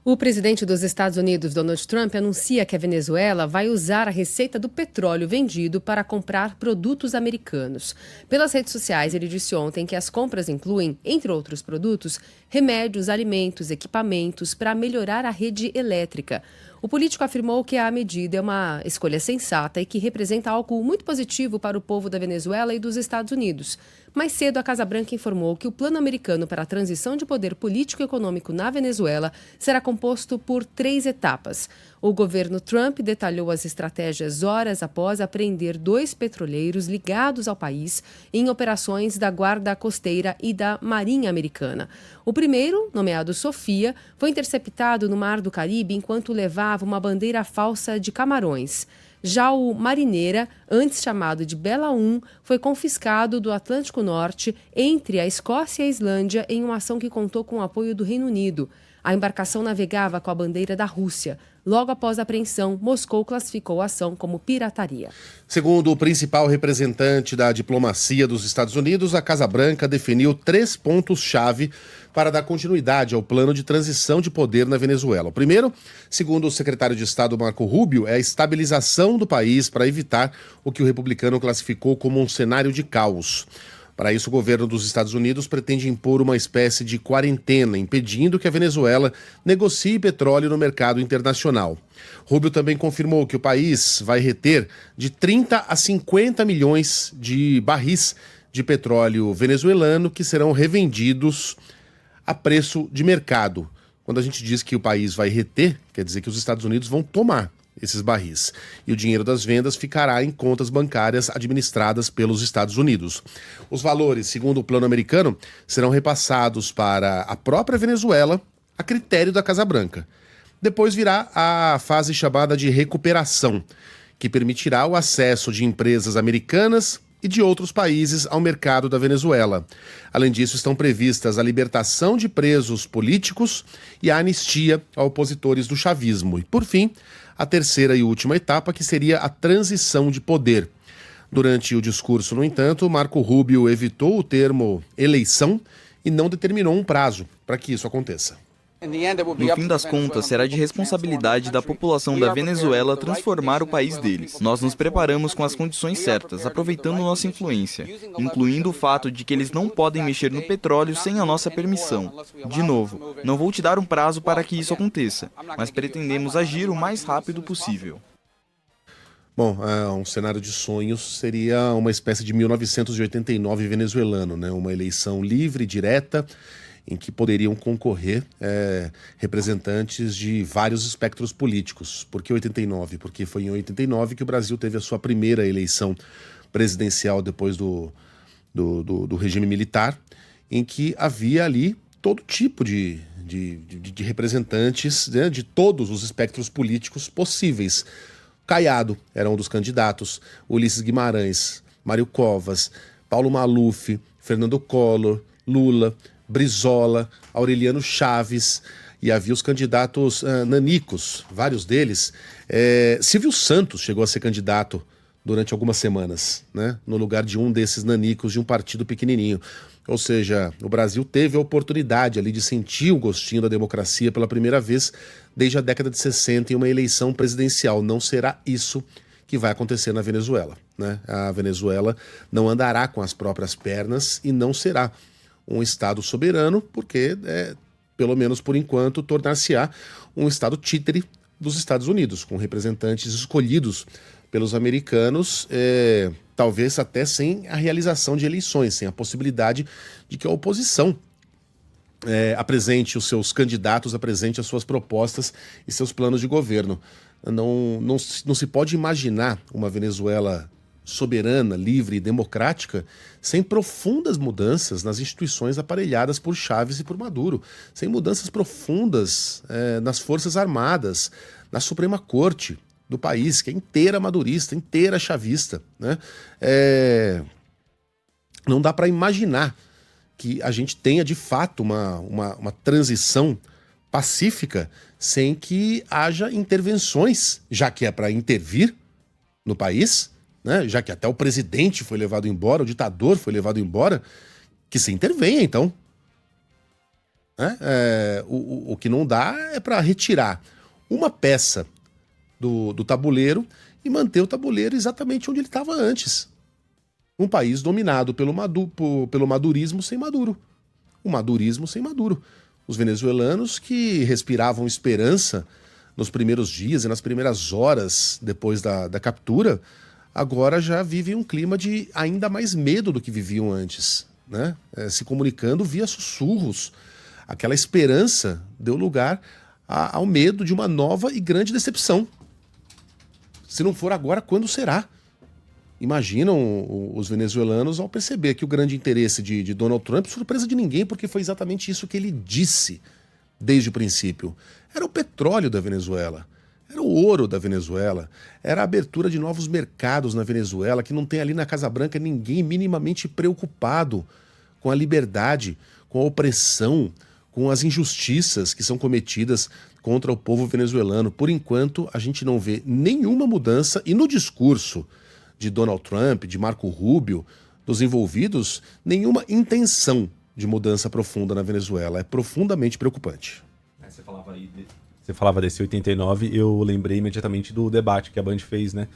O presidente dos Estados Unidos, Donald Trump, anuncia que a Venezuela vai usar a receita do petróleo vendido para comprar produtos americanos. Pelas redes sociais, ele disse ontem que as compras incluem, entre outros produtos, remédios, alimentos, equipamentos para melhorar a rede elétrica. O político afirmou que a medida é uma escolha sensata e que representa algo muito positivo para o povo da Venezuela e dos Estados Unidos. Mais cedo, a Casa Branca informou que o plano americano para a transição de poder político e econômico na Venezuela será composto por 3 etapas. O governo Trump detalhou as estratégias horas após apreender 2 petroleiros ligados ao país em operações da Guarda Costeira e da Marinha Americana. O primeiro, nomeado Sofia, foi interceptado no Mar do Caribe enquanto levava uma bandeira falsa de Camarões. Já o Marineira, antes chamado de Bela 1, foi confiscado do Atlântico Norte entre a Escócia e a Islândia em uma ação que contou com o apoio do Reino Unido. A embarcação navegava com a bandeira da Rússia. Logo após a apreensão, Moscou classificou a ação como pirataria. Segundo o principal representante da diplomacia dos Estados Unidos, a Casa Branca definiu 3 pontos-chave para dar continuidade ao plano de transição de poder na Venezuela. O primeiro, segundo o secretário de Estado Marco Rubio, é a estabilização do país para evitar o que o republicano classificou como um cenário de caos. Para isso, o governo dos Estados Unidos pretende impor uma espécie de quarentena, impedindo que a Venezuela negocie petróleo no mercado internacional. Rubio também confirmou que o país vai reter de 30 a 50 milhões de barris de petróleo venezuelano que serão revendidos a preço de mercado. Quando a gente diz que o país vai reter, quer dizer que os Estados Unidos vão tomar esses barris. E o dinheiro das vendas ficará em contas bancárias administradas pelos Estados Unidos. Os valores, segundo o plano americano, serão repassados para a própria Venezuela a critério da Casa Branca. Depois virá a fase chamada de recuperação, que permitirá o acesso de empresas americanas e de outros países ao mercado da Venezuela. Além disso, estão previstas a libertação de presos políticos e a anistia a opositores do chavismo. E, por fim, a terceira e última etapa, que seria a transição de poder. Durante o discurso, no entanto, Marco Rubio evitou o termo eleição e não determinou um prazo para que isso aconteça. No fim das contas, será de responsabilidade da população da Venezuela transformar o país deles. Nós nos preparamos com as condições certas, aproveitando nossa influência, incluindo o fato de que eles não podem mexer no petróleo sem a nossa permissão. De novo, não vou te dar um prazo para que isso aconteça, mas pretendemos agir o mais rápido possível. Bom, um cenário de sonhos seria uma espécie de 1989 venezuelano, né? Uma eleição livre, direta, em que poderiam concorrer representantes de vários espectros políticos. Por que 89? Porque foi em 89 que o Brasil teve a sua primeira eleição presidencial depois do regime militar, em que havia ali todo tipo de representantes, né, de todos os espectros políticos possíveis. Caiado era um dos candidatos, Ulisses Guimarães, Mário Covas, Paulo Maluf, Fernando Collor, Lula, Brizola, Aureliano Chaves, e havia os candidatos nanicos, vários deles. Silvio Santos chegou a ser candidato durante algumas semanas, né, no lugar de um desses nanicos de um partido pequenininho. Ou seja, o Brasil teve a oportunidade ali de sentir o gostinho da democracia pela primeira vez desde a década de 60 em uma eleição presidencial. Não será isso que vai acontecer na Venezuela, né? A Venezuela não andará com as próprias pernas e não será um Estado soberano, porque, pelo menos por enquanto, tornar-se-á um Estado títere dos Estados Unidos, com representantes escolhidos pelos americanos, talvez até sem a realização de eleições, sem a possibilidade de que a oposição apresente os seus candidatos, apresente as suas propostas e seus planos de governo. Não se pode imaginar uma Venezuela soberana, livre e democrática sem profundas mudanças nas instituições aparelhadas por Chávez e por Maduro, sem mudanças profundas nas Forças Armadas, na Suprema Corte do país, que é inteira madurista, inteira chavista, né? Não dá para imaginar que a gente tenha de fato uma transição pacífica sem que haja intervenções, já que é para intervir no país, né? Já que até o presidente foi levado embora, o ditador foi levado embora, que se intervenha então. Né? O que não dá é para retirar uma peça do tabuleiro e manter o tabuleiro exatamente onde ele estava antes. Um país dominado pelo madurismo sem Maduro. O madurismo sem Maduro. Os venezuelanos que respiravam esperança nos primeiros dias e nas primeiras horas depois da captura, agora já vivem um clima de ainda mais medo do que viviam antes, né? Se comunicando via sussurros. Aquela esperança deu lugar ao medo de uma nova e grande decepção. Se não for agora, quando será? Imaginam os venezuelanos ao perceber que o grande interesse de Donald Trump, surpresa de ninguém, porque foi exatamente isso que ele disse desde o princípio. Era o petróleo da Venezuela, era o ouro da Venezuela, era a abertura de novos mercados na Venezuela, que não tem ali na Casa Branca ninguém minimamente preocupado com a liberdade, com a opressão, com as injustiças que são cometidas contra o povo venezuelano. Por enquanto, a gente não vê nenhuma mudança e no discurso de Donald Trump, de Marco Rubio, dos envolvidos, nenhuma intenção de mudança profunda na Venezuela. É profundamente preocupante. Você falava desse 89, eu lembrei imediatamente do debate que a Band fez, né?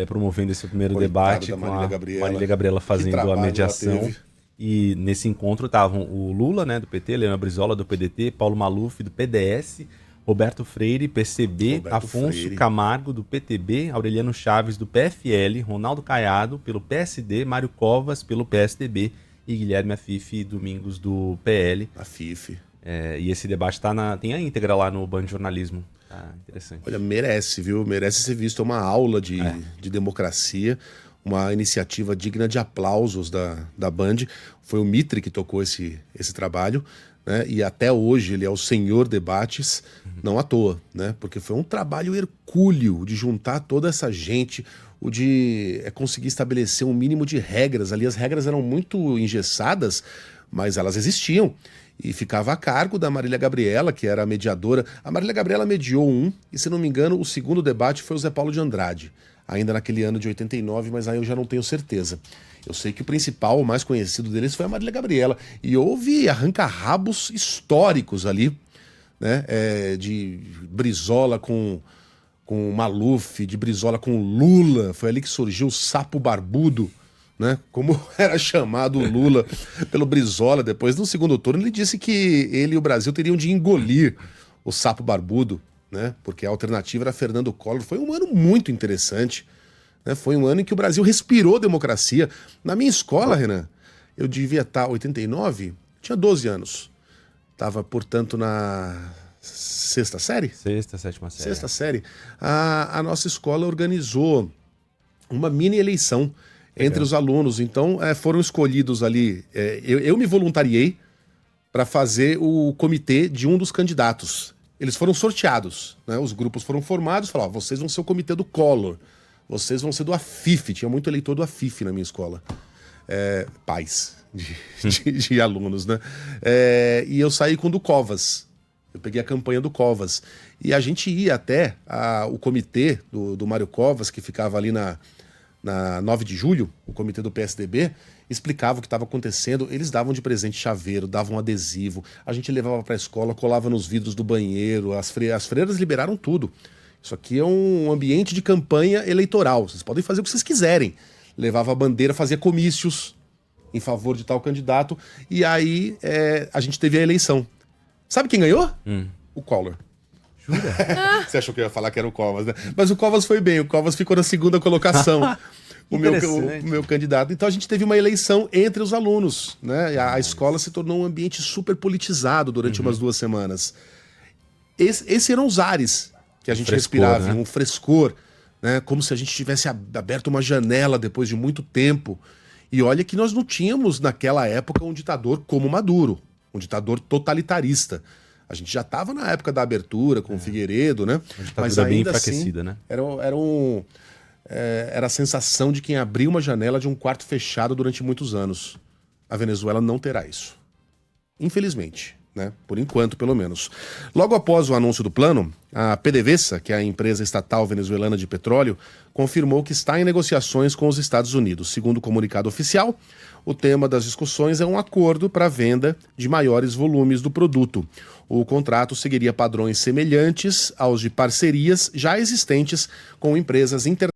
Promovendo esse primeiro debate com a Marília Gabriela fazendo a mediação. E nesse encontro estavam o Lula, né, do PT, Helena Brizola, do PDT, Paulo Maluf, do PDS, Roberto Freire, PCB, Afonso Camargo, do PTB, Aureliano Chaves, do PFL, Ronaldo Caiado, pelo PSD, Mário Covas, pelo PSDB e Guilherme Afife Domingos, do PL. Afife. E esse debate tem a íntegra lá no Band Jornalismo. Tá interessante. Olha, merece, viu? Merece ser visto. É uma aula de democracia, uma iniciativa digna de aplausos da Band. Foi o Mitre que tocou esse trabalho, né? E até hoje ele é o senhor debates, não à toa, né? Porque foi um trabalho hercúleo de juntar toda essa gente, o de conseguir estabelecer um mínimo de regras. Ali as regras eram muito engessadas, mas elas existiam. E ficava a cargo da Marília Gabriela, que era a mediadora. A Marília Gabriela mediou e se não me engano, o segundo debate foi o Zé Paulo de Andrade, ainda naquele ano de 89, mas aí eu já não tenho certeza. Eu sei que o principal, o mais conhecido deles foi a Marília Gabriela. E houve arranca-rabos históricos ali, né? De Brizola com Maluf, de Brizola com Lula. Foi ali que surgiu o sapo barbudo, né? Como era chamado o Lula pelo Brizola. Depois, no segundo turno, ele disse que ele e o Brasil teriam de engolir o sapo barbudo, né? Porque a alternativa era Fernando Collor. Foi um ano muito interessante, né? Foi um ano em que o Brasil respirou democracia. Na minha escola, Renan, eu devia estar 89, tinha 12 anos. Estava, portanto, na sexta série? Sétima série. Sexta série. A nossa escola organizou uma mini eleição entre os alunos. Então, foram escolhidos ali. Eu me voluntariei para fazer o comitê de um dos candidatos. Eles foram sorteados, né? Os grupos foram formados, falaram, vocês vão ser o comitê do Collor, vocês vão ser do Afife. Tinha muito eleitor do Afife na minha escola. Pais de alunos, né? E eu saí com o do Covas. Eu peguei a campanha do Covas. E a gente ia até o comitê do Mário Covas, que ficava ali na 9 de julho, o comitê do PSDB, explicava o que estava acontecendo. Eles davam de presente chaveiro, davam adesivo, a gente levava para a escola, colava nos vidros do banheiro, as freiras liberaram tudo. Isso aqui é um ambiente de campanha eleitoral, vocês podem fazer o que vocês quiserem. Levava a bandeira, fazia comícios em favor de tal candidato, e aí a gente teve a eleição. Sabe quem ganhou? O Collor. Jura? Você achou que eu ia falar que era o Covas, né? Mas o Covas foi bem, o Covas ficou na segunda colocação, o meu candidato. Então a gente teve uma eleição entre os alunos, né? A escola se tornou um ambiente super politizado durante umas 2 semanas. Esses eram os ares que a gente respirava, né? Um frescor, né? Como se a gente tivesse aberto uma janela depois de muito tempo. E olha que nós não tínhamos naquela época um ditador como Maduro, um ditador totalitarista. A gente já estava na época da abertura com o Figueiredo, né? Mas ainda bem enfraquecida, assim, né? Era a sensação de quem abriu uma janela de um quarto fechado durante muitos anos. A Venezuela não terá isso. Infelizmente, né? né? Por enquanto, pelo menos. Logo após o anúncio do plano, a PDVSA, que é a empresa estatal venezuelana de petróleo, confirmou que está em negociações com os Estados Unidos. Segundo o comunicado oficial, o tema das discussões é um acordo para a venda de maiores volumes do produto. O contrato seguiria padrões semelhantes aos de parcerias já existentes com empresas internacionais.